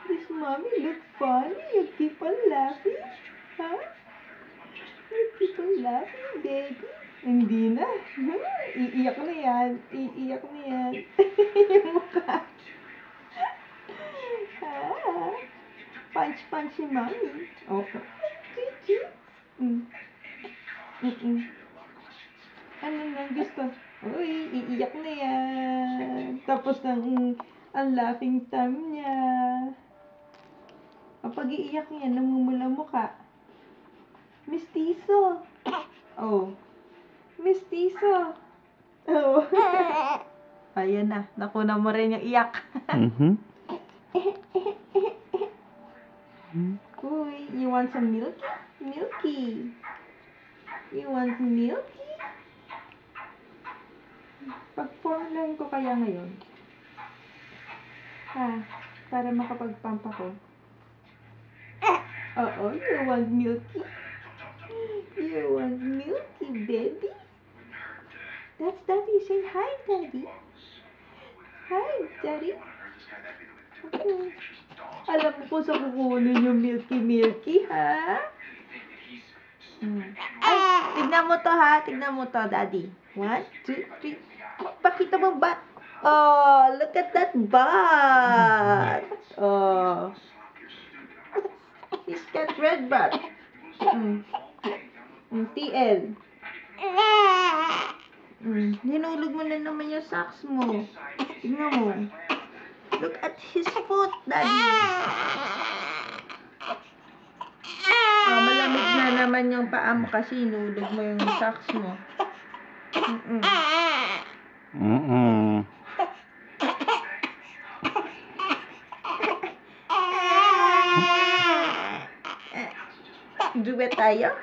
Does mommy look funny? You keep on laughing? Huh? You keep on laughing, baby? Hindi na. Iiyak na yan. Iiyak na yan. Yung mukha. Ah, punch, punch si mommy. Okay. Chichi. Ano nang gusto? Uy, iiyak na yan. Tapos ang laughing time niya. Kapag iiyak niya, namumula mukha. Mistiso. Oh. Mistiso. Oh. Ayan na. Nakuna mo rin yung iyak. Uy, you want some milky? Milky. You want milky? Pag-formulahin ko kaya ngayon. Ha? Para makapag-pump ako. Oo, you want milky? You want milky, baby? That's Daddy. Say hi, Daddy. Hi, Daddy. Okay. Alam mo kung saan kukunin yung milky, ha? Ay, tignan mo to, ha? Tignan mo to, Daddy. 1, 2, 3. Pakita mo ba? Oh, look at that butt. Oh. He's got red butt. TL. Hinulog mo na naman yung socks mo. Tignan mo. Look at his foot, Daddy. Malamig na naman yung paa mo kasi hinulog mo yung socks mo. Duet tayo?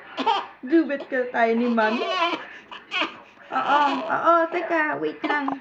Duet ka tayo ni Mommy? Oo, teka, wait lang.